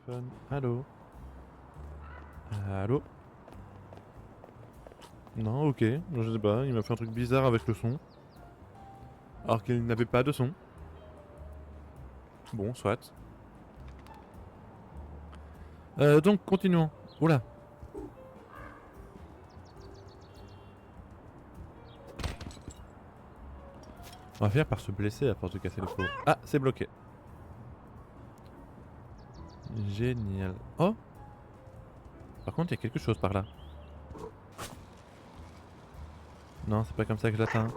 téléphone. Allô? Allô? Non, ok, je sais pas, il m'a fait un truc bizarre avec le son. Alors qu'il n'avait pas de son. Bon, soit. Donc, continuons. Oula. On va finir par se blesser à force de casser le pot. Ah, c'est bloqué. Génial. Oh! Par contre, il y a quelque chose par là. Non, c'est pas comme ça que je l'atteins.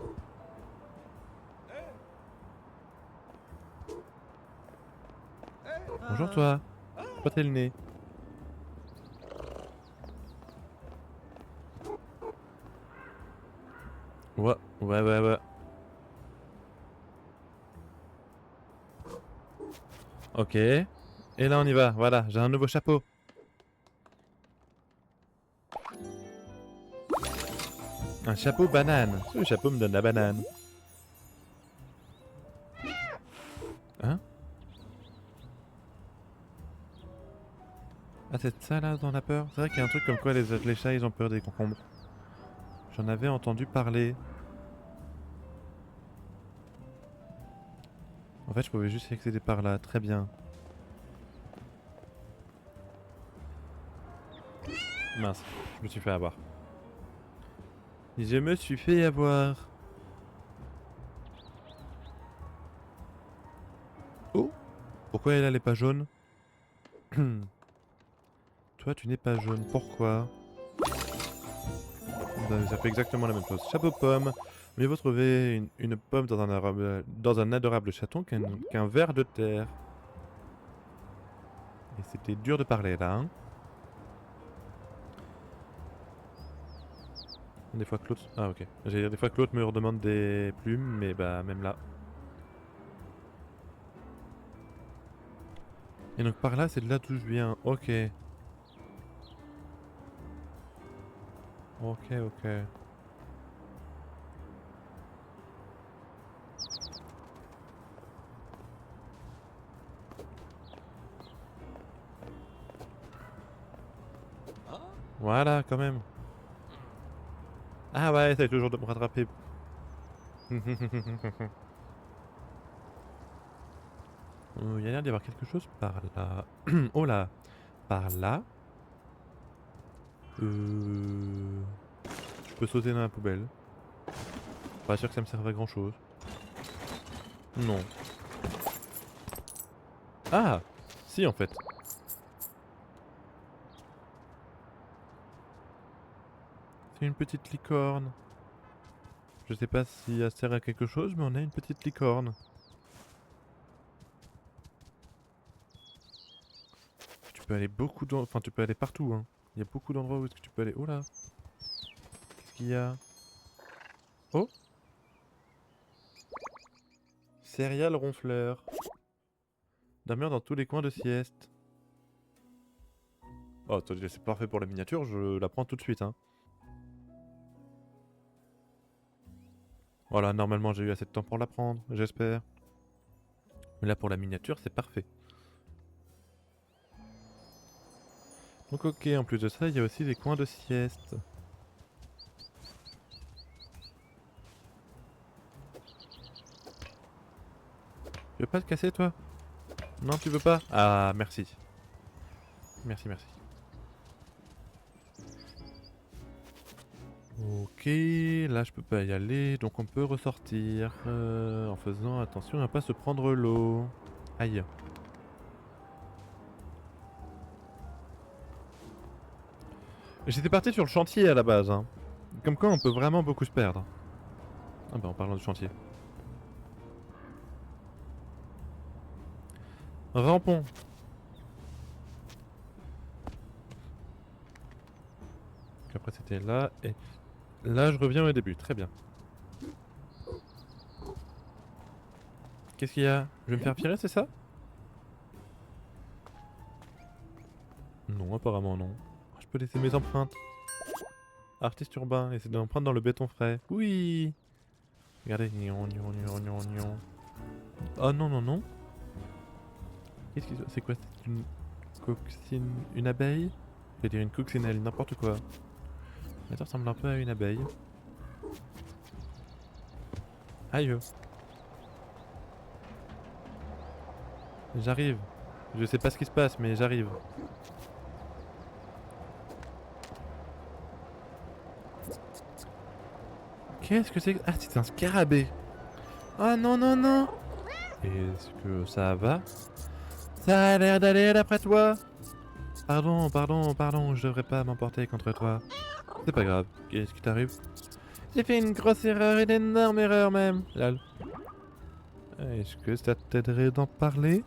Bonjour toi. Pourquoi t'es le nez? Ouais, ouais, ouais, ouais. Ok. Et là, on y va. Voilà, j'ai un nouveau chapeau. Un chapeau banane. Ce chapeau me donne la banane. Hein? Ah, c'est ça là dans la peur? C'est vrai qu'il y a un truc comme quoi les chats ils ont peur des concombres. J'en avais entendu parler. En fait, je pouvais juste y accéder par là. Très bien. Mince, je me suis fait avoir. Je me suis fait avoir. Oh! Pourquoi elle est pas jaune? Toi, tu n'es pas jaune. Pourquoi? Ben, ça fait exactement la même chose. Chapeau pomme. Mieux vaut trouver une pomme dans un adorable chaton qu'un ver de terre. Et c'était dur de parler là, hein. Des fois que l'autre... Ah ok. J'allais dire des fois que l'autre me redemande des plumes, mais bah même là. Et donc par là, c'est de là d'où je viens. Ok. Ok, ok. Voilà, quand même. Ah ouais, essaye toujours de me rattraper. Il y a l'air d'y avoir quelque chose par là. Oh là. Par là. Je peux sauter dans la poubelle. Pas sûr que ça me serve à grand chose. Non. Ah! Si, en fait. C'est une petite licorne. Je sais pas si elle sert à quelque chose, mais on a une petite licorne. Tu peux aller beaucoup dans... Enfin, tu peux aller partout, hein. Il y a beaucoup d'endroits où est-ce que tu peux aller. Oh là! Qu'est-ce qu'il y a? Oh! Céréales ronfleur. Dormir dans tous les coins de sieste. Oh, attendez, c'est parfait pour la miniature, je la prends tout de suite, hein. Voilà, normalement j'ai eu assez de temps pour la prendre, j'espère. Mais là pour la miniature, c'est parfait. Donc ok, en plus de ça, il y a aussi des coins de sieste. Tu veux pas te casser, toi? Non, tu veux pas? Ah, merci. Merci, merci. Ok, là je peux pas y aller, donc on peut ressortir en faisant attention à pas se prendre l'eau. Aïe. J'étais parti sur le chantier à la base, hein. Comme quoi on peut vraiment beaucoup se perdre. Ah bah en parlant du chantier. Rampons. Donc après c'était là, et là je reviens au début, très bien. Qu'est-ce qu'il y a? Je vais me faire virer, c'est ça? Non, apparemment non. Je peux laisser mes empreintes. Artiste urbain, laisser des empreintes dans le béton frais. Oui. Regardez. Gnon, gnon, gnon, gnon, gnon. Oh non, non, non. Qu'est-ce que c'est quoi? C'est une... coccine... Une abeille? Je vais dire une coccinelle, n'importe quoi. Mais ça ressemble un peu à une abeille. Aïe. J'arrive. Je sais pas ce qui se passe, mais j'arrive. Qu'est-ce que c'est que... Ah, c'est un scarabée. Ah non, non, non. Est-ce que ça va? Ça a l'air d'aller d'après toi. Pardon, pardon, pardon, je devrais pas m'emporter contre toi. C'est pas grave, qu'est-ce qui t'arrive? J'ai fait une grosse erreur, une énorme erreur même. Lol. Est-ce que ça t'aiderait d'en parler?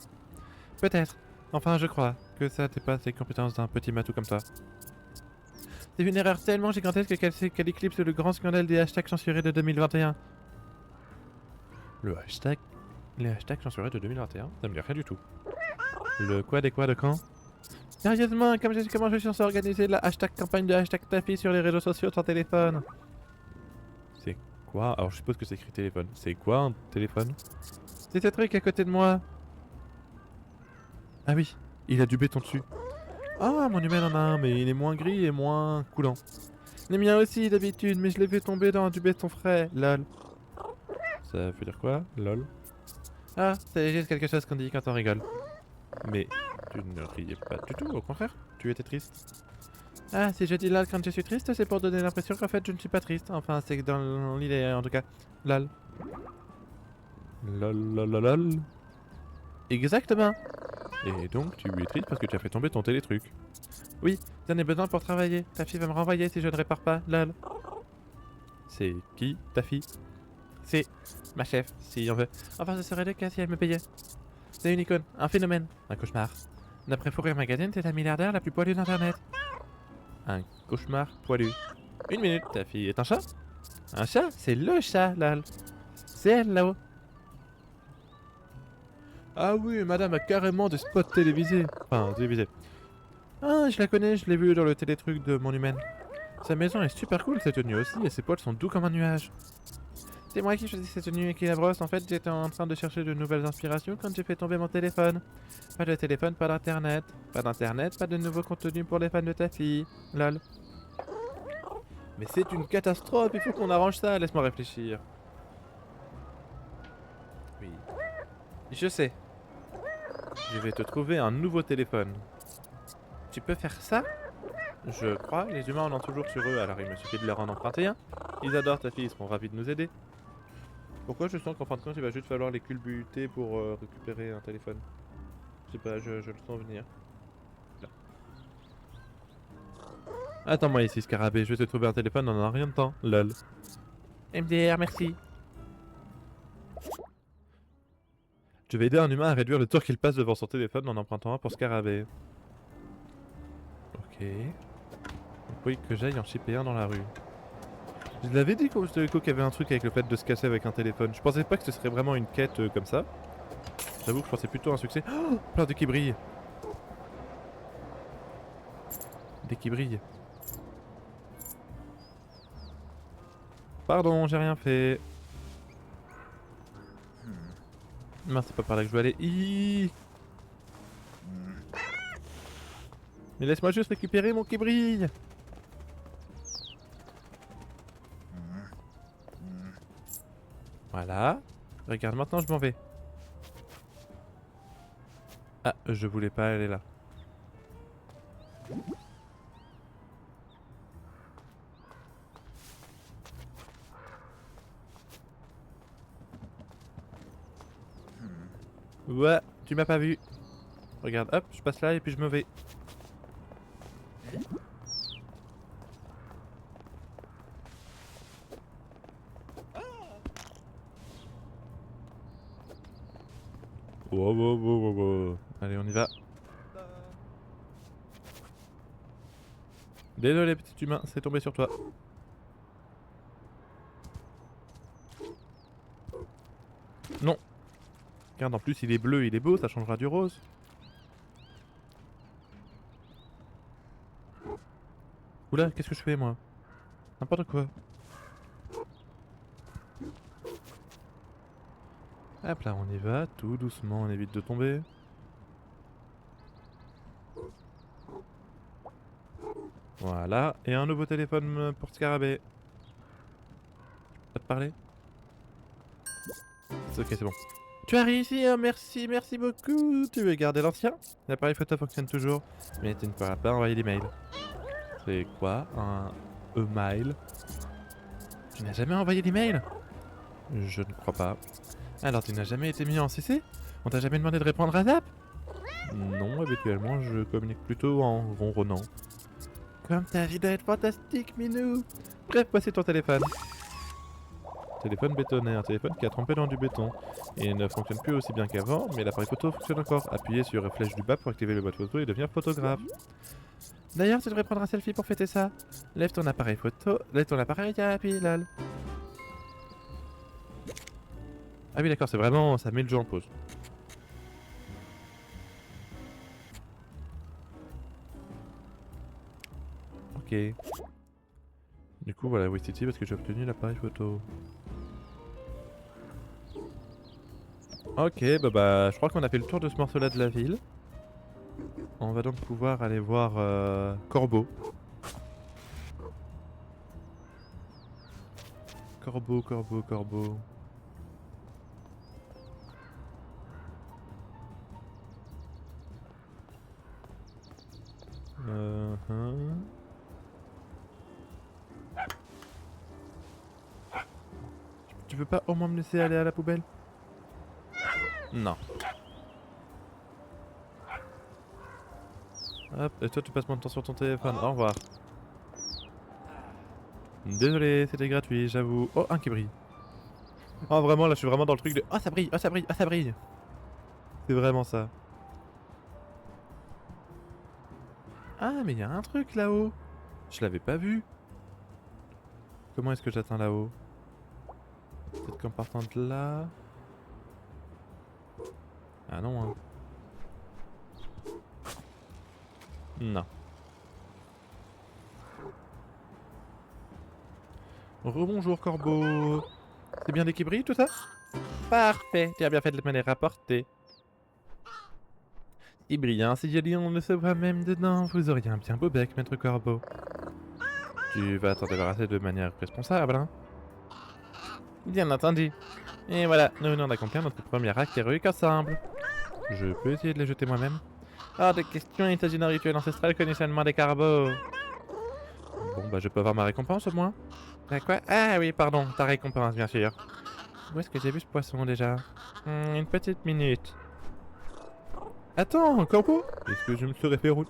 Peut-être. Enfin, je crois que ça dépasse les compétences d'un petit matou comme toi. C'est une erreur tellement gigantesque qu'elle éclipse le grand scandale des hashtags censurés de 2021. Le hashtag... Les hashtags censurés de 2021? Ça me dit rien du tout. Le quoi des quoi de quand? Sérieusement, comment je suis censé organiser la hashtag campagne de hashtag Taffy sur les réseaux sociaux sans téléphone? C'est quoi? Alors je suppose que c'est écrit téléphone. C'est quoi un téléphone? C'est ce truc à côté de moi. Ah oui, il a du béton dessus. Ah, mon humain en a un, mais il est moins gris et moins coulant. Les miens aussi d'habitude, mais je l'ai fait tomber dans du béton frais, lol. Ça veut dire quoi, lol? Ah, c'est juste quelque chose qu'on dit quand on rigole. Mais tu ne riais pas du tout, au contraire, tu étais triste. Ah, si je dis lol quand je suis triste, c'est pour donner l'impression qu'en fait je ne suis pas triste. Enfin, c'est que dans l'idée en tout cas. Lol. Lol lol lol lol. Exactement. Et donc tu es triste parce que tu as fait tomber ton télétruc. Oui, j'en ai besoin pour travailler. Ta fille va me renvoyer si je ne répare pas, lol. C'est qui, ta fille? C'est ma chef, si on veut. Enfin, ce serait le cas si elle me payait. C'est une icône, un phénomène, un cauchemar. D'après Fourrier Magazine, c'est la milliardaire la plus poilue d'internet. Un cauchemar poilu. Une minute, ta fille est un chat? Un chat? C'est le chat, lol. C'est elle là-haut. Ah oui, madame a carrément des spots télévisés. Enfin, télévisés. Ah, je la connais, je l'ai vue dans le télétruc de mon humaine. Sa maison est super cool, cette tenue aussi, et ses poils sont doux comme un nuage. C'est moi qui choisis cette tenue et qui la brosse. En fait, j'étais en train de chercher de nouvelles inspirations quand j'ai fait tomber mon téléphone. Pas de téléphone, pas d'internet. Pas d'internet, pas de nouveau contenu pour les fans de ta fille. Lol. Mais c'est une catastrophe, il faut qu'on arrange ça, laisse-moi réfléchir. Oui. Je sais. Je vais te trouver un nouveau téléphone. Tu peux faire ça? Je crois, les humains en ont toujours sur eux, alors il me suffit de leur en emprunter un. Ils adorent ta fille, ils seront ravis de nous aider. Pourquoi je sens qu'en fin de compte il va juste falloir les culbuter pour récupérer un téléphone? Je sais pas, je le sens venir. Là. Attends-moi ici, scarabée, je vais te trouver un téléphone en un rien de temps. Lol. MDR, merci. Je vais aider un humain à réduire le temps qu'il passe devant son téléphone en empruntant un pour scarabée. Ok. Oui, que j'aille en chipper un dans la rue. Je l'avais dit quand qu'il y avait un truc avec le fait de se casser avec un téléphone. Je pensais pas que ce serait vraiment une quête comme ça. J'avoue que je pensais plutôt à un succès. Oh, plein de qui brillent. Des qui brillent. Pardon, j'ai rien fait. Mince, c'est pas par là que je veux aller. Hihihi. Mais laisse-moi juste récupérer mon qui brille. Voilà. Regarde, maintenant je m'en vais. Ah, je voulais pas aller là. Ouais, tu m'as pas vu. Regarde, hop, je passe là et puis je me vais. Wow, wow, wow, wow, wow. Allez, on y va. Désolé, petit humain, c'est tombé sur toi. Non. Regarde, en plus, il est bleu, il est beau, ça changera du rose. Oula, qu'est-ce que je fais, moi? N'importe quoi. Hop là, on y va, tout doucement, on évite de tomber. Voilà, et un nouveau téléphone pour Scarabée. Pas te parler? Ok, c'est bon. Tu as réussi, hein, merci, merci beaucoup. Tu veux garder l'ancien? L'appareil photo fonctionne toujours, mais tu ne pourras pas envoyer d'email. C'est quoi un e-mail? Tu n'as jamais envoyé d'email? Je ne crois pas. Alors tu n'as jamais été mis en CC? On t'a jamais demandé de répondre à Zap? Non, habituellement je communique plutôt en ronronnant. Comme ta vie doit être fantastique, Minou! Bref, voici ton téléphone. Téléphone bétonné, un téléphone qui a trempé dans du béton. Et ne fonctionne plus aussi bien qu'avant, mais l'appareil photo fonctionne encore. Appuyez sur la flèche du bas pour activer le mode photo et devenir photographe. D'ailleurs, tu devrais prendre un selfie pour fêter ça. Lève ton appareil photo, lève ton appareil et appuie lol. Ah oui d'accord, c'est vraiment, ça met le jeu en pause. Ok. Du coup voilà, Wistiti parce que j'ai obtenu l'appareil photo. Ok, bah je crois qu'on a fait le tour de ce morceau là de la ville. On va donc pouvoir aller voir Corbeau. Corbeau, Corbeau, Corbeau. Hein. Tu veux pas au moins me laisser aller à la poubelle? Non. Hop, et toi tu passes moins de temps sur ton téléphone, au revoir. Désolé, c'était gratuit, j'avoue. Oh, un qui brille. Oh vraiment, là je suis vraiment dans le truc de... Oh ça brille, oh ça brille, oh ça brille. C'est vraiment ça. Ah mais il y a un truc là-haut. Je l'avais pas vu. Comment est-ce que j'atteins là-haut? Peut-être qu'en partant de là... Ah non hein. Non. Rebonjour Corbeau. C'est bien qui brille tout ça? Parfait, tu as bien fait de me les rapporter. Si brillant, si joli, on ne se voit même dedans. Vous auriez un bien beau bec, maître Corbeau. Tu vas t'en débarrasser de manière responsable, hein? Bien entendu. Et voilà, nous venons d'accomplir notre premier acte héroïque ensemble. Je peux essayer de les jeter moi-même? Hors de question, il s'agit d'un rituel ancestral connu seulement des corbeaux. Bon, bah je peux avoir ma récompense au moins. Quoi? Ah oui, pardon, ta récompense, bien sûr. Où est-ce que j'ai vu ce poisson déjà? Une petite minute. Attends, Corbeau? Est-ce que je me serais fait rouler?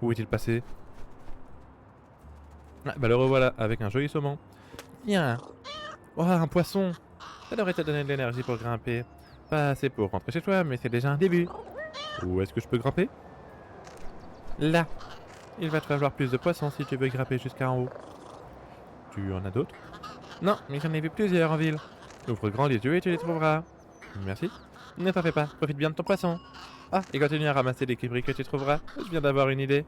Où est-il passé? Ah, bah le revoilà, avec un joli saumon. Tiens. Oh, un poisson. Ça devrait te donner de l'énergie pour grimper. Pas assez pour rentrer chez toi, mais c'est déjà un début. Où est-ce que je peux grimper? Là. Il va te falloir plus de poissons si tu veux grimper jusqu'en haut. Tu en as d'autres? Non, mais j'en ai vu plusieurs en ville. Ouvre grand les yeux et tu les trouveras. Merci. Ne t'en fais pas, profite bien de ton poisson. Ah, et continue à ramasser les cribris que tu trouveras. Je viens d'avoir une idée.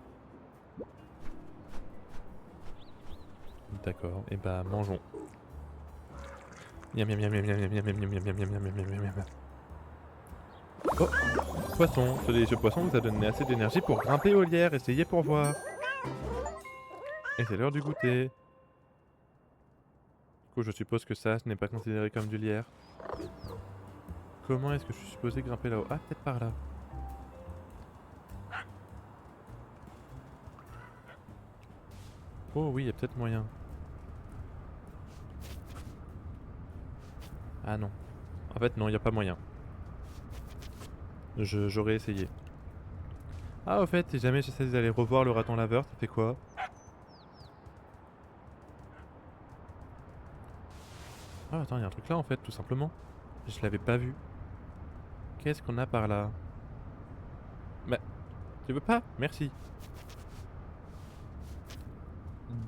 D'accord, et bah mangeons. Miam miam miam miam miam miam miam miam miam miam miam miam miam miam. Oh, poisson. Ce délicieux poisson vous a donné assez d'énergie pour grimper aux lierres. Essayez pour voir. Et c'est l'heure du goûter. Du coup, je suppose que ça, ce n'est pas considéré comme du lierre. Comment est-ce que je suis supposé grimper là-haut? Ah, peut-être par là. Oh oui, il y a peut-être moyen. Ah non. En fait, non, il n'y a pas moyen. J'aurais essayé. Ah, au fait, si jamais j'essaie d'aller revoir le raton laveur, ça fait quoi? Ah, attends, il y a un truc là en fait, tout simplement. Je l'avais pas vu. Qu'est-ce qu'on a par là? Bah, tu veux pas? Merci.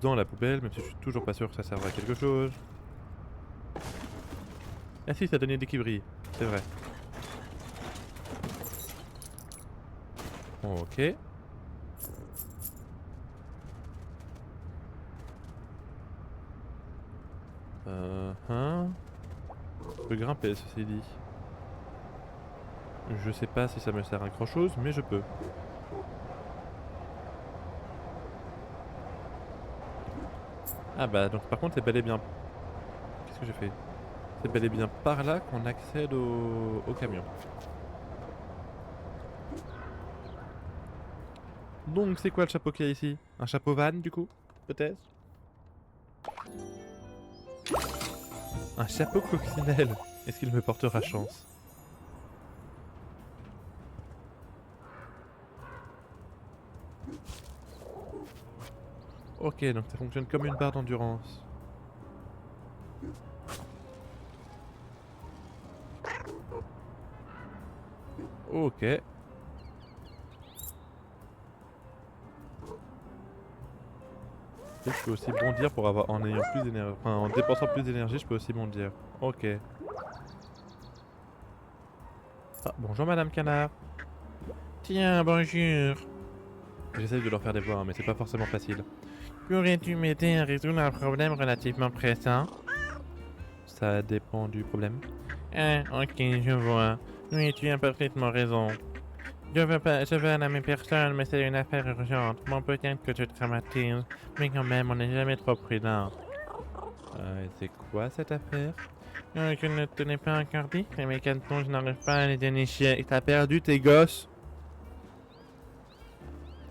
Dans la poubelle, même si je suis toujours pas sûr que ça serve à quelque chose. Ah si, ça donnait des qui brillent, c'est vrai. Ok. Je peux grimper, ceci dit. Je sais pas si ça me sert à grand chose, mais je peux. Ah bah donc par contre c'est bel et bien... Qu'est-ce que j'ai fait? C'est bel et bien par là qu'on accède au camion. Donc c'est quoi le chapeau qu'il y a ici? Un chapeau van du coup? Peut-être? Un chapeau coccinelle. Est-ce qu'il me portera chance? Ok, donc ça fonctionne comme une barre d'endurance. Ok. Et je peux aussi bondir pour avoir en ayant plus d'énergie. Enfin, en dépensant plus d'énergie, je peux aussi bondir. Ok. Ah, bonjour Madame Canard. Tiens, bonjour. J'essaye de leur faire des voix, hein, mais c'est pas forcément facile. Pourrais-tu m'aider à résoudre un problème relativement pressant? Ça dépend du problème. Ah, ok, je vois. Oui, tu as parfaitement raison. Je veux à la même personne, mais c'est une affaire urgente. Bon, peut-être que je traumatise, mais quand même, on n'est jamais trop prudent. C'est quoi cette affaire? Je ne te l'ai pas encore dit, mais mes cantons, je n'arrive pas à les dénicher. Et t'as perdu tes gosses?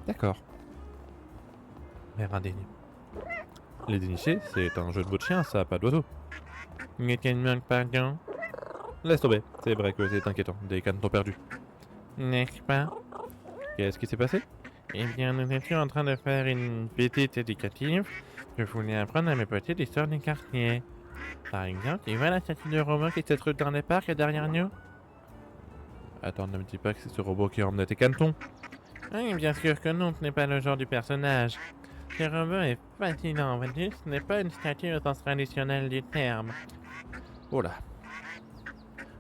D'accord. Mère indigne. Les dénicher, c'est un jeu de mots de chien, ça, pas d'oiseau. Quel manque, pardon? Laisse tomber, c'est vrai que c'est inquiétant, des cantons perdus. N'est-ce pas? Qu'est-ce qui s'est passé? Eh bien, nous étions en train de faire une petite éducative. Je voulais apprendre à mes petits l'histoire du quartier. Par exemple, tu vois la statue de robot qui se trouve dans les parcs derrière nous? Attends, ne me dis pas que c'est ce robot qui a emmené tes cantons. Oui, bien sûr que non, ce n'est pas le genre du personnage. Ce robot est fascinant, vois-tu, ce n'est pas une statue au sens traditionnel du terme. Oh là.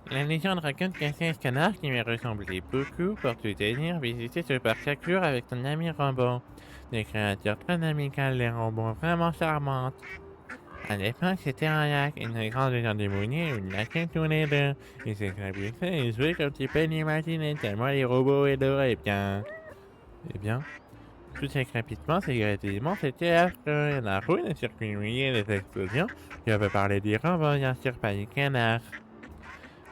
La légende raconte qu'un sage canard qui lui ressemblait beaucoup pour tout dire visitait ce parc chaque jour avec son ami robot. Des créatures très amicales, des robots vraiment charmantes. À l'époque, c'était un lac, une grande région démoniée où ils naquaient tous les deux. Ils s'éclaboussaient et jouaient comme tu peux l'imaginer, tellement les robots adoraient bien. Eh bien, tous ces crépitements, ces grésillements, c'était affreux. La roue, les circuits mouillés, les explosions. Je veux parler des robots, bien sûr, pas du canard.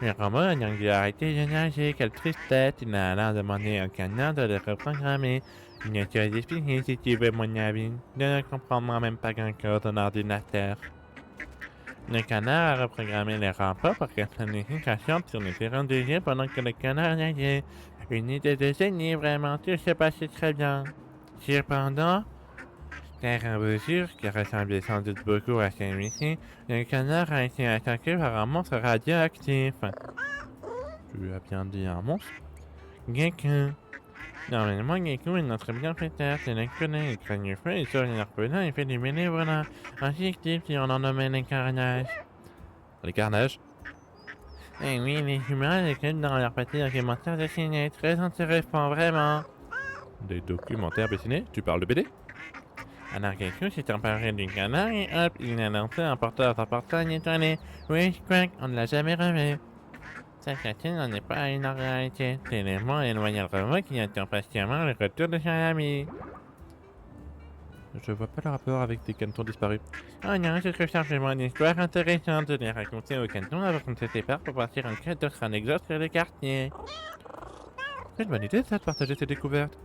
Le robot a donc dû arrêter de nager, quelle tristesse. Il a alors demandé au canard de le reprogrammer. Une chose difficile si tu veux mon avis. Je ne comprends moi-même pas grand-chose d'un ordinateur. Le canard a reprogrammé les remparts pour que son efficacité sur le terrain de jeu pendant que le canard nageait. Une idée de génie, vraiment, tout se passait très bien. Cependant, car un beau jour, qui ressemblait sans doute beaucoup à celui-ci, le canard a été attaqué par un monstre radioactif. Tu as bien dit un monstre? Gecko. Normalement, Gecko est notre bienfaiteur, c'est le connaît, il craigne le feu, il sort les orphelins et fait du bénévolat. Injectif si on en nommait les carnages. Les carnages? Eh oui, les humains écrivent dans leur petit documentaire dessiné, très intéressant, vraiment. Des documentaires dessinés? Tu parles de BD? Alors Gecko s'est emparé du canard et hop, il a lancé un porteur en portail étoilé. Oui, je crois qu'on ne l'a jamais revu. Sa statue n'en est pas une réalité. C'est l'élément éloigné le robot qui attend patiemment le retour de son ami. Je vois pas le rapport avec des cantons disparus. Oh non, je trouve simplement une histoire intéressante de les raconter aux cantons avant qu'on se sépare pour partir en quête d'autres anecdotes sur le quartier. C'est une bonne idée ça de partager ces découvertes.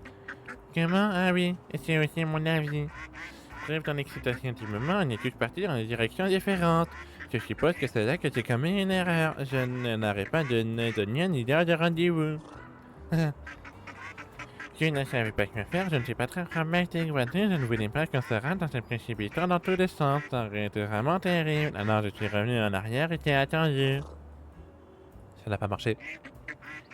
Comment? Ah oui, et c'est aussi mon avis. Bref, dans l'excitation du moment, on est tous partis dans des directions différentes. Je suppose que c'est là que j'ai commis une erreur. Je n'aurais pas donné une idée de rendez-vous. Je ne savais pas quoi faire, je ne suis pas très romantique, vois-tu, je ne voulais pas qu'on se rende dans ce précipitant dans tous les sens, ça aurait été vraiment terrible. Alors je suis revenu en arrière et t'ai attendu. Ça n'a pas marché.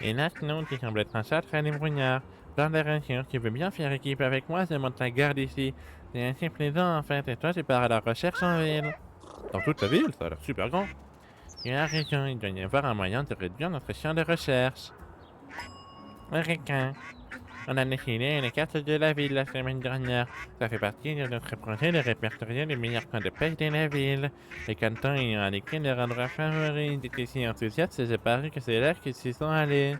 Hélas, non, tu sembles être un chat très débrouillard. Dans la rassure, tu veux bien faire équipe avec moi, je monte la garde ici. C'est assez plaisant en fait, et toi tu pars à la recherche en ville. Dans toute la ville, ça a l'air super grand. Tu as raison, il doit y avoir un moyen de réduire notre champ de recherche. Requin. On a défilé une carte de la ville la semaine dernière. Ça fait partie de notre projet de répertorier les meilleurs coins de pêche de la ville. Les cantons ayant indiqué leur endroit favori. Ils étaient si enthousiastes que j'ai paru que c'est là qu'ils s'y sont allés.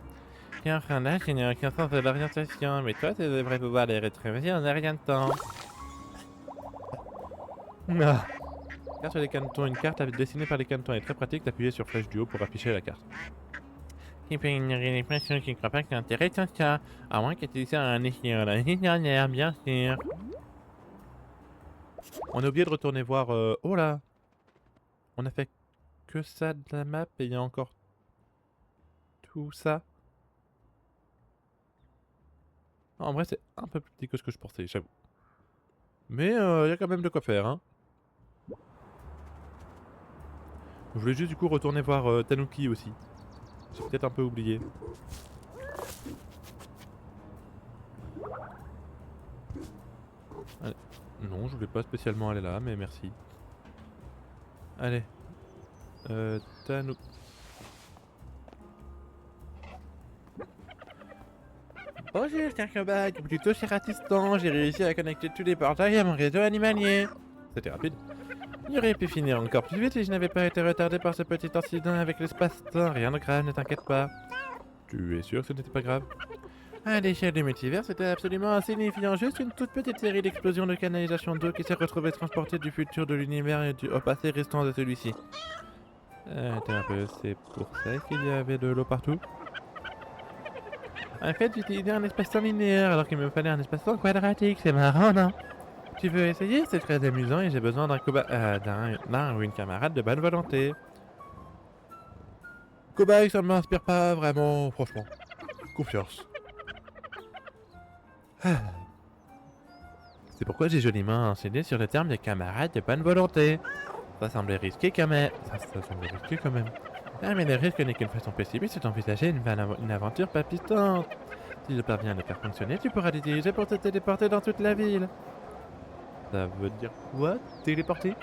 Et enfin là, je n'ai aucun sens de l'orientation, mais toi, tu devrais pouvoir les retrouver en rien de temps. Ah. Carte sur les cantons. Une carte dessinée par les cantons est très pratique d'appuyer sur flèche du haut pour afficher la carte. Qui peut ignorer les pressions qui ne croient pas que l'intérêt de ça, à moins que tu sois un échec l'année dernière, bien sûr. On est oublié de retourner voir. Oh là! On a fait que ça de la map et il y a encore tout ça. En vrai, c'est un peu plus petit que ce que je pensais, j'avoue. Mais il y a quand même de quoi faire, hein. Je voulais juste du coup retourner voir Tanuki aussi. J'ai peut-être un peu oublié. Allez. Non, je voulais pas spécialement aller là, mais merci. Allez. Tanuki. Bonjour, Starkbag. Plutôt cher assistant, j'ai réussi à connecter tous les portails à mon réseau animalier. C'était rapide. J'aurais pu finir encore plus vite si je n'avais pas été retardé par ce petit incident avec l'espace-temps. Rien de grave, ne t'inquiète pas. Tu es sûr que ce n'était pas grave? À l'échelle du multivers, c'était absolument insignifiant. Juste une toute petite série d'explosions de canalisation d'eau qui s'est retrouvée transportée du futur de l'univers et au passé restant de celui-ci. Attends un peu, c'est pour ça qu'il y avait de l'eau partout? En fait, j'utilisais un espace-temps linéaire alors qu'il me fallait un espace-temps quadratique. C'est marrant, non? Tu veux essayer? C'est très amusant et j'ai besoin d'un ou une camarade de bonne volonté. Cobaye, ça ne m'inspire pas vraiment, franchement. Confiance. C'est pourquoi j'ai joliment enseigné sur le terme de camarade de bonne volonté. Ça semblait risqué quand même. Ça semblait risqué quand même. Ah, mais le risque n'est qu'une façon pessimiste d'envisager une aventure palpitante. Si je parviens à le faire fonctionner, tu pourras l'utiliser pour te téléporter dans toute la ville. Ça veut dire quoi, téléporter?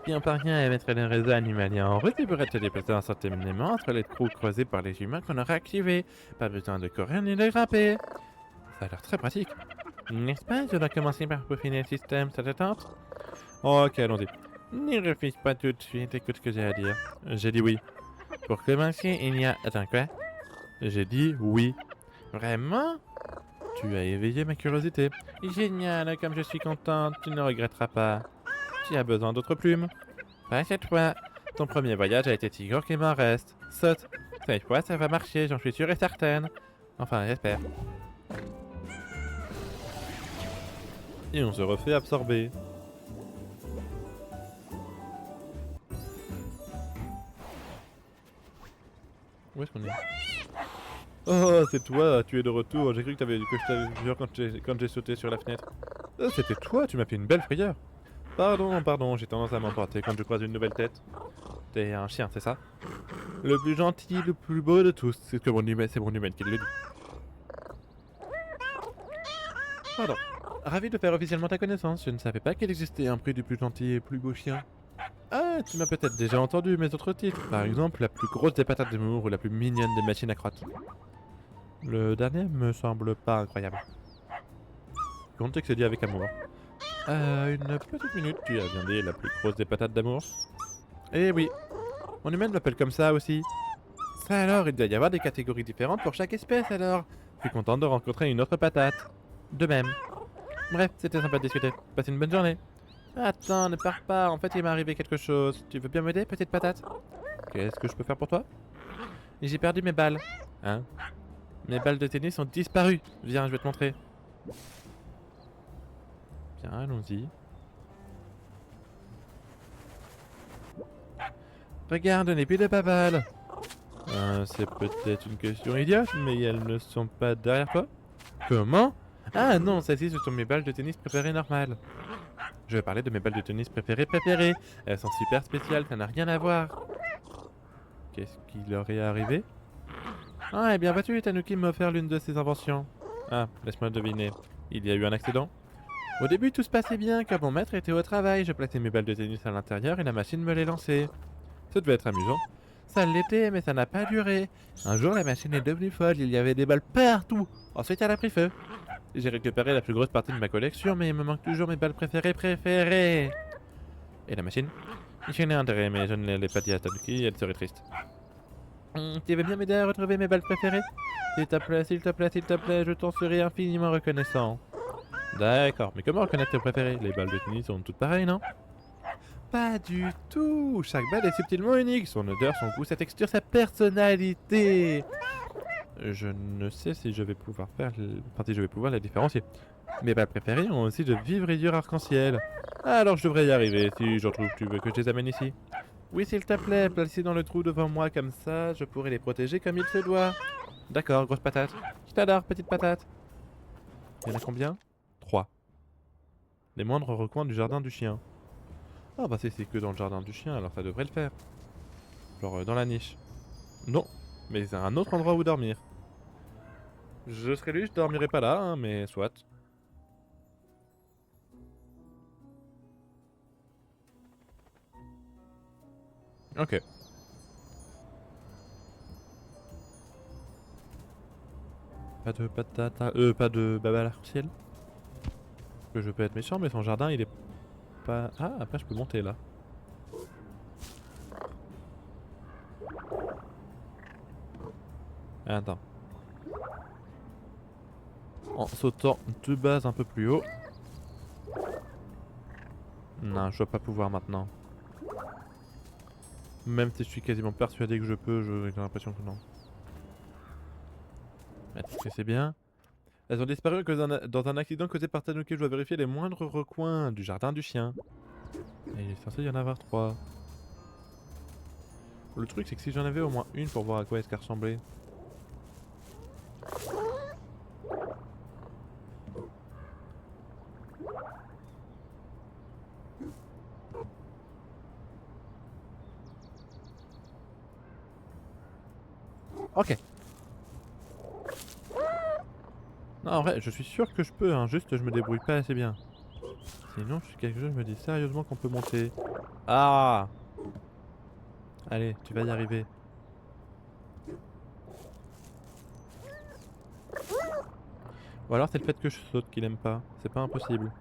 Si on parvient à mettre le réseau animalier en route, tu pourras te déplacer instantanément entre les trous creusés par les humains qu'on aura activés. Pas besoin de courir ni de grimper. Ça a l'air très pratique. N'est-ce pas? Je dois commencer par peaufiner le système, ça te tente? Ok, allons-y. N'y réfléchis pas tout de suite, écoute ce que j'ai à dire. J'ai dit oui. Pour commencer, il y a... Attends, quoi? J'ai dit oui. Vraiment? Tu as éveillé ma curiosité. Génial, comme je suis contente, tu ne regretteras pas. Tu as besoin d'autres plumes? Pas cette fois. Ton premier voyage a été si court qu'il m'en reste. Saute. Cette fois, ça va marcher, j'en suis sûre et certaine. Enfin, j'espère. Et on se refait absorber. Où est-ce qu'on est? Oh, c'est toi, tu es de retour. J'ai cru que je t'avais vu quand j'ai sauté sur la fenêtre. Oh, c'était toi, tu m'as fait une belle frayeur. Pardon, j'ai tendance à m'emporter quand je croise une nouvelle tête. T'es un chien, c'est ça? Le plus gentil, le plus beau de tous. C'est mon humain qui le dit. Pardon. Ravi de faire officiellement ta connaissance. Je ne savais pas qu'il existait un prix du plus gentil et plus beau chien. Ah, tu m'as peut-être déjà entendu mes autres titres. Par exemple, la plus grosse des patates d'amour ou la plus mignonne des machines à crotte. Le dernier me semble pas incroyable. Compte que c'est dit avec amour. Une petite minute, tu as bien dit la plus grosse des patates d'amour? Eh oui, mon humain m'appelle comme ça aussi. Ça alors, il doit y avoir des catégories différentes pour chaque espèce alors. Je suis contente de rencontrer une autre patate. De même. Bref, c'était sympa de discuter. Passez une bonne journée. Attends, ne pars pas, en fait il m'est arrivé quelque chose. Tu veux bien m'aider, petite patate? Qu'est-ce que je peux faire pour toi? J'ai perdu mes balles. Hein? Mes balles de tennis ont disparu. Viens, je vais te montrer. Bien, allons-y. Regarde, je n'ai plus de balles. C'est peut-être une question idiote, mais elles ne sont pas derrière toi? Comment? Ah non, celles-ci ce sont mes balles de tennis préférées normales. Je vais parler de mes balles de tennis préférées. Elles sont super spéciales, ça n'a rien à voir. Qu'est-ce qui leur est arrivé? Ah, eh bien vois-tu, Tanuki m'a offert l'une de ses inventions. Ah, laisse-moi deviner. Il y a eu un accident? Au début, tout se passait bien, car mon maître était au travail. Je plaçais mes balles de tennis à l'intérieur et la machine me les lançait. Ça devait être amusant. Ça l'était, mais ça n'a pas duré. Un jour, la machine est devenue folle, il y avait des balles partout. Ensuite, elle a pris feu. J'ai récupéré la plus grosse partie de ma collection, mais il me manque toujours mes balles préférées. Et la machine? Je n'ai intérêt, mais je ne l'ai pas dit à Tanuki, elle serait triste. Tu veux bien m'aider à retrouver mes balles préférées? S'il te plaît, je t'en serai infiniment reconnaissant. D'accord, mais comment reconnaître tes préférés? Les balles de tennis sont toutes pareilles, non? Pas du tout! Chaque balle est subtilement unique. Son odeur, son goût, sa texture, sa personnalité. Je ne sais si je vais pouvoir faire... Enfin, si je vais pouvoir la différencier. Mes balles préférées ont aussi de vives rayures arc-en-ciel. Alors je devrais y arriver. Si j'en trouve, tu veux que je les amène ici? Oui, s'il te plaît, placez dans le trou devant moi, comme ça, je pourrai les protéger comme il se doit. D'accord, grosse patate. Je t'adore, petite patate. Il y en a combien? 3. Les moindres recoins du jardin du chien. Ah bah c'est que dans le jardin du chien, alors ça devrait le faire. Genre dans la niche. Non, mais c'est un autre endroit où dormir. Je serais lui, je dormirais pas là, hein, mais soit. Ok. Pas de patata, pas de baba à l'arc-en-ciel. Que je peux être méchant, mais son jardin il est pas... Ah, après je peux monter là. Attends. En sautant de base un peu plus haut. Non, je dois pas pouvoir maintenant. Même si je suis quasiment persuadé que je peux, j'ai l'impression que non. Est-ce que c'est bien? Elles ont disparu dans un accident causé par Tanuki. Je dois vérifier les moindres recoins du jardin du chien. Et il est censé y en avoir 3. Le truc c'est que si j'en avais au moins une pour voir à quoi est-ce qu'elle ressemblait. Ok. Non, en vrai, je suis sûr que je peux, hein, juste je me débrouille pas assez bien. Sinon, je suis quelque chose, je me dis sérieusement qu'on peut monter. Ah! Allez, tu vas y arriver. Ou alors c'est le fait que je saute qu'il aime pas. C'est pas impossible.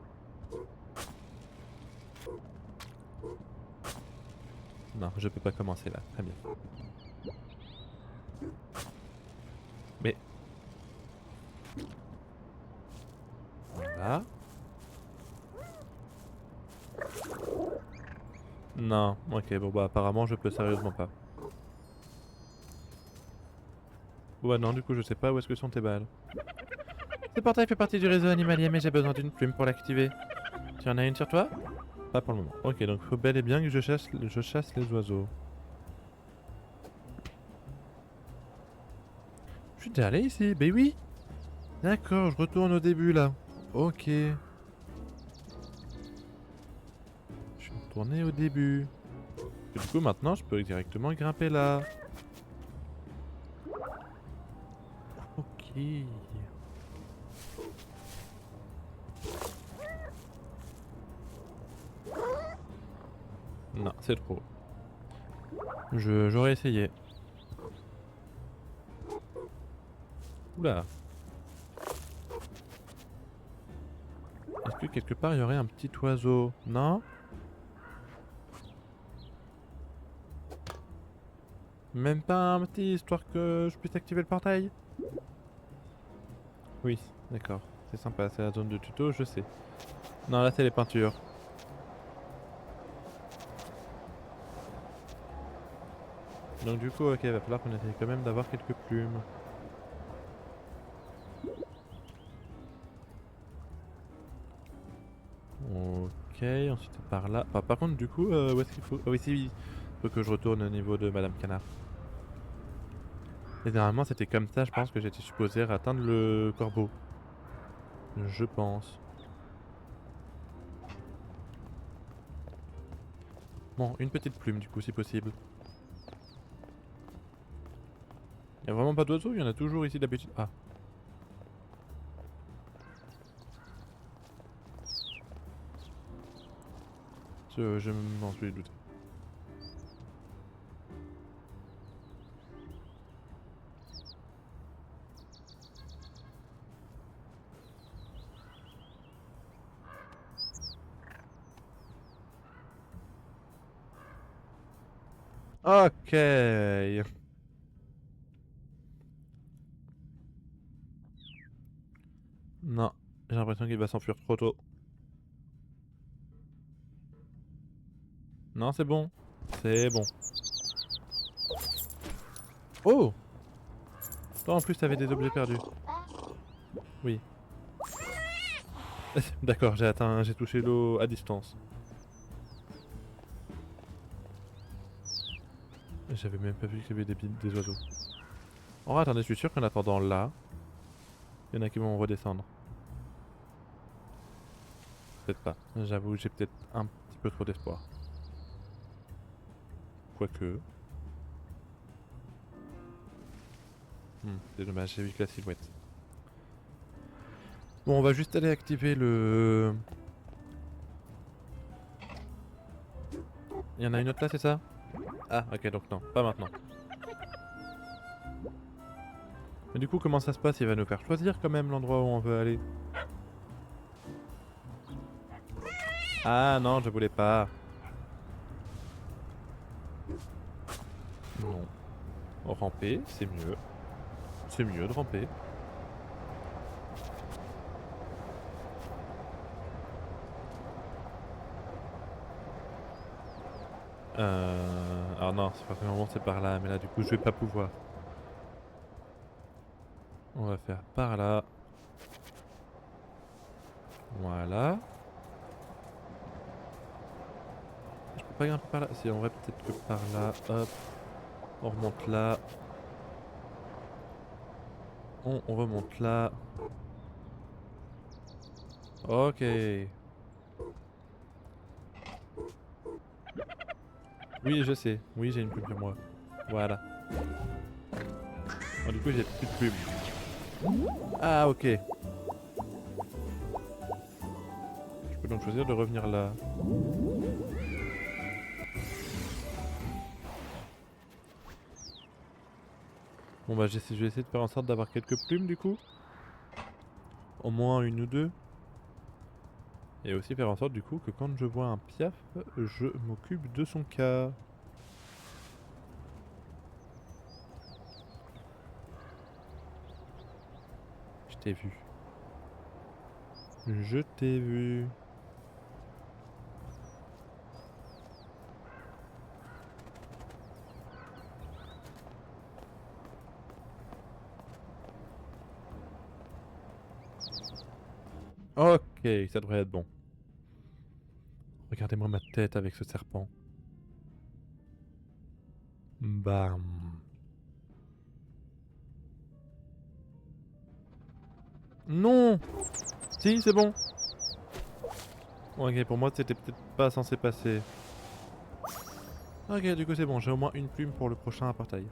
Non, je peux pas commencer là. Très bien. Mais... Voilà. Non, ok, bon bah apparemment je peux sérieusement pas. Ouais non, du coup je sais pas où est-ce que sont tes balles. Ce portail fait partie du réseau animalier mais j'ai besoin d'une plume pour l'activer. Tu en as une sur toi? Pas pour le moment. Ok, donc faut bel et bien que je chasse les oiseaux. Je suis déjà allé ici, ben oui. D'accord, je retourne au début là. Ok. Je suis retourné au début. Et du coup maintenant je peux directement grimper là. Ok. Non, c'est trop. J'aurais essayé. Oula. Est-ce que quelque part il y aurait un petit oiseau? Non? Même pas un petit histoire que je puisse activer le portail? Oui, d'accord. C'est sympa, c'est la zone de tuto, je sais. Non, là c'est les peintures. Donc du coup, ok, va falloir qu'on essaye quand même d'avoir quelques plumes. Ok, ensuite par là. Enfin, par contre, du coup, où est-ce qu'il faut... Ah oui, si, oui. Faut que je retourne au niveau de Madame Canard. Et normalement, c'était comme ça, je pense que j'étais supposé atteindre le corbeau. Je pense. Bon, une petite plume du coup, si possible. Y'a vraiment pas d'oiseaux? Il y en a toujours ici d'habitude. Ah. Je m'en suis douté. Ok. Non, j'ai l'impression qu'il va s'enfuir trop tôt. Non, c'est bon. C'est bon. Oh! Toi en plus t'avais des objets perdus. Oui. D'accord, j'ai touché l'eau à distance. J'avais même pas vu qu'il y avait des oiseaux. Oh attendez, je suis sûr qu'en attendant là, il y en a qui vont redescendre. Peut-être pas. J'avoue, j'ai peut-être un petit peu trop d'espoir. Quoique. C'est dommage, j'ai vu que la silhouette. Bon, on va juste aller activer le... Il y en a une autre là, c'est ça? Ah, ok, donc non, pas maintenant. Mais du coup, comment ça se passe? Il va nous faire choisir quand même l'endroit où on veut aller. Ah non, je voulais pas. Non. Ramper, c'est mieux. C'est mieux de ramper. Alors non, c'est forcément c'est par là, mais là du coup je vais pas pouvoir. On va faire par là. Voilà. Je peux pas grimper par là. Si, on va peut-être que par là. Hop. On remonte là. On remonte là. Ok. Oui, je sais. Oui, j'ai une plume sur moi. Voilà. Bon, du coup, j'ai plus de plume. Ah, ok. Je peux donc choisir de revenir là. Bon bah je vais essayer de faire en sorte d'avoir quelques plumes du coup. Au moins une ou deux. Et aussi faire en sorte du coup que quand je vois un piaf, je m'occupe de son cas. Je t'ai vu. Je t'ai vu. Ok, ça devrait être bon. Regardez-moi ma tête avec ce serpent. Bam. Non. Si, c'est bon. Ok, pour moi c'était peut-être pas censé passer. Ok, du coup c'est bon, j'ai au moins une plume pour le prochain apartheid.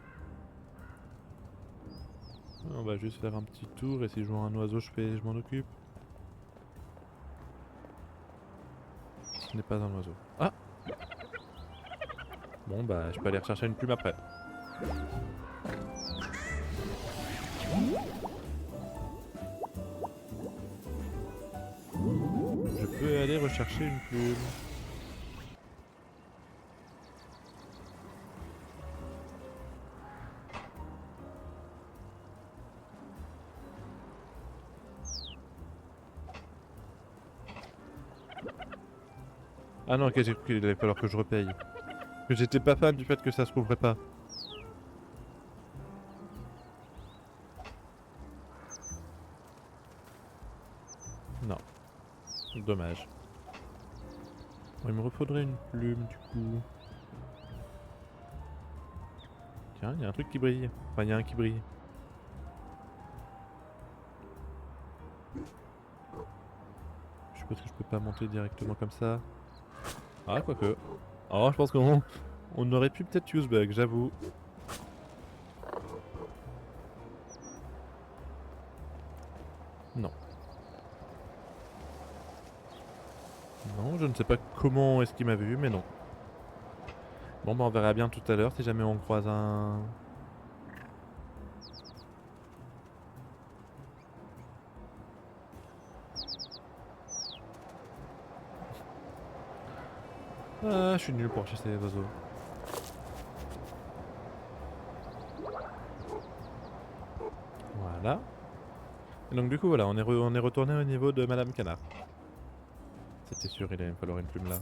On va juste faire un petit tour et si je vois un oiseau je m'en occupe. Ce n'est pas un oiseau. Ah! Bon bah je peux aller rechercher une plume après. Je peux aller rechercher une plume. Ah non, ok, j'ai cru qu'il allait falloir que je repaye. Que j'étais pas fan du fait que ça se trouverait pas. Non. Dommage. Bon, il me refaudrait une plume du coup. Tiens, il y a un truc qui brille. Enfin, il y a un qui brille. Je suppose que je peux pas monter directement comme ça. Ah, quoique. Oh, je pense qu'on aurait pu peut-être use bug, j'avoue. Non. Non, je ne sais pas comment est-ce qu'il m'a vu, mais non. Bon, bah on verra bien tout à l'heure si jamais on croise un... Ah, je suis nul pour chasser les oiseaux. Voilà. Et Donc du coup voilà, on est retourné au niveau de Madame Canard. C'était sûr, il allait me falloir une plume là.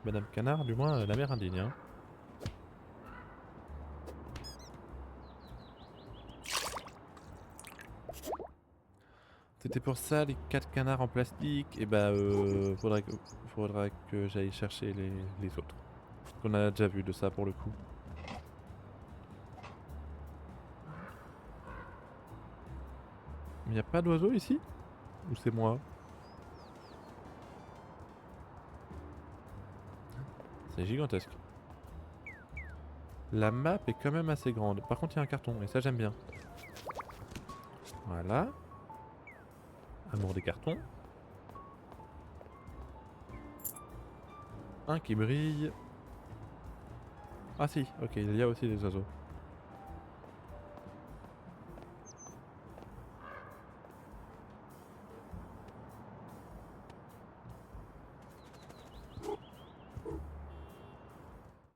Madame Canard, du moins la mère indigne. Hein. C'était pour ça les 4 canards en plastique, et bah faudra que j'aille chercher les autres. On a déjà vu de ça pour le coup. Mais y a pas d'oiseaux ici? Ou c'est moi? C'est gigantesque. La map est quand même assez grande. Par contre il y a un carton et ça j'aime bien. Voilà. Amour des cartons. Un qui brille. Ah si, ok, il y a aussi des oiseaux.